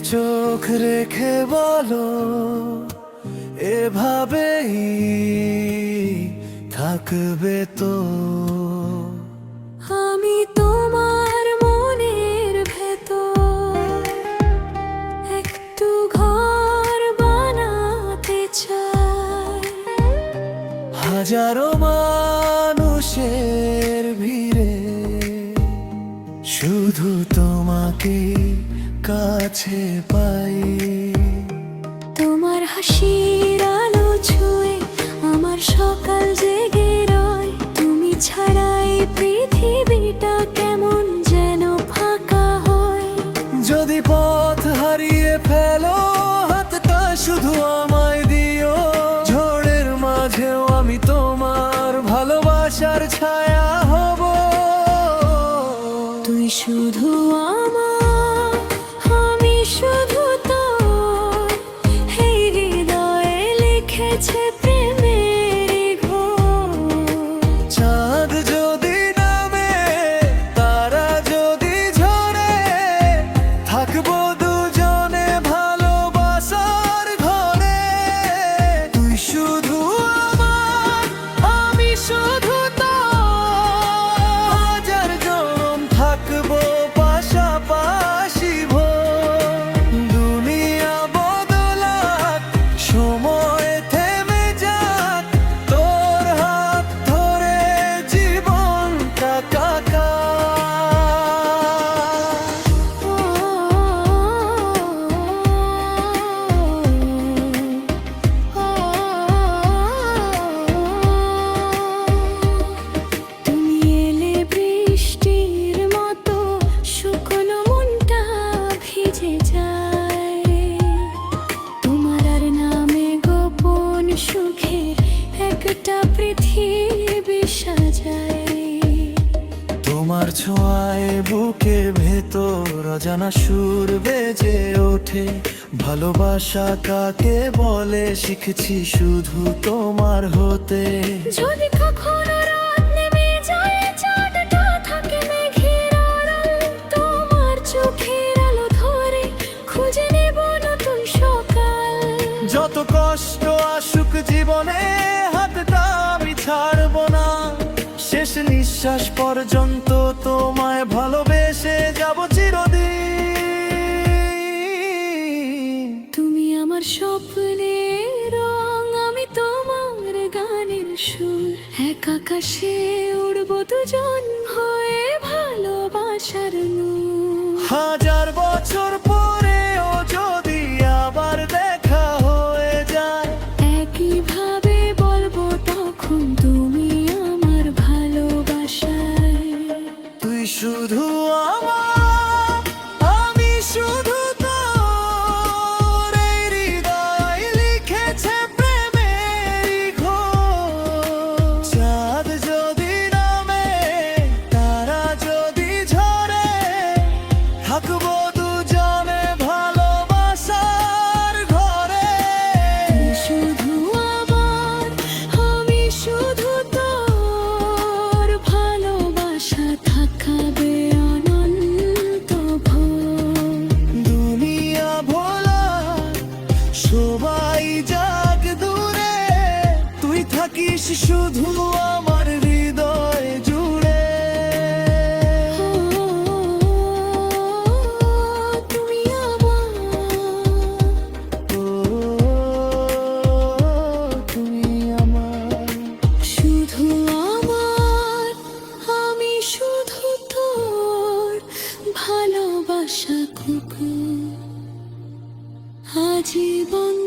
চোখ রেখে বলো, এভাবেই থাকবে তো? আমি তোমার মনের ভেতর একটু ঘর বানাতে চাই। হাজারো মানুষের ভিড়ে শুধু তোমাকে কাছে পাই। তোমার হাসির আলো ছুঁয়ে আমার সকাল জেগে রয়। তুমি ছাড়াই পৃথিবীটা কেমন যেন ফাঁকা হয়। যদি পথ হারিয়ে ফেলো, হাতটা শুধু আমায় দিও। ঝড়ের মাঝেও আমি তোমার ভালোবাসার ছায়া হব। তুই শুধু আমার, আমি শুধু তোর। এই হৃদয়ে লিখেছে প্রেমের ঘোর। চাঁদ যদি নামে, তারা যদি ঝরে, থাকবো দুজনে ভালোবাসার ঘরে। তুই শুধু আমার, আমি শুধু তোর। হাজার জনম থাকবো পাশাপাশি ভোর। দুনিয়া বদলাক, সময় থেমে যাক, তোর হাত ধরে জীবনটা কাকা। তুমি এলে বৃষ্টির মতো শুকনো মনটা ভিজে যায়। তোমার আর নামে গোপন সুখের একটা পৃথিবী সাজায়। তোমার ছোঁয়ায় বুকে ভেতর অজানা সুর বেজে ওঠে। ভালোবাসা কাকে বলে শিখেছি শুধু তোমার হতে। যদি কখনো রাত নেমে যায়, চাঁদটা থাকে মেঘের আড়াল। তোমার চোখের আলো ধরে খুঁজে নেব নতুন সকাল। যত কষ্ট আসুক জীবনে, হাতটা আমি ছাড়বো না। শেষ নিঃশ্বাস পর্যন্ত তোমায় ভালোবেসে যাব চিরদিন। তুমি আমার স্বপ্নের রং, আমি তোমার গানের সুর। এক আকাশে উড়বো দুজন হয়ে ভালোবাসার নূর। হাজার বছর পরেও যদি আবার দেখা হয়ে যায়, একইভাবে বলবো তখন তুমি আমার ভালোবাসায়। তুই শুধু আমার, আমি শুধু তোর। এই হৃদয় লিখেছে প্রেমের ঘোর। চাঁদ যদি নামে, তারা যদি ঝরে, থাকবো দুজনে ভালোবাসার ঘরে। তুই শুধু আমার, আমি শুধু তোর। ভালোবাসা থাকাবে অনন্ত ভোর। দুনিয়া ভোলা, সবাই যাক দূরে, তুই থাকিস শুধু আমার হৃদয় জুড়ে। তুমি আমার, ও, তুমি আমার। শুধু আমার, আমি শুধু তোর। ভালোবাসা কুকুর আজীবন।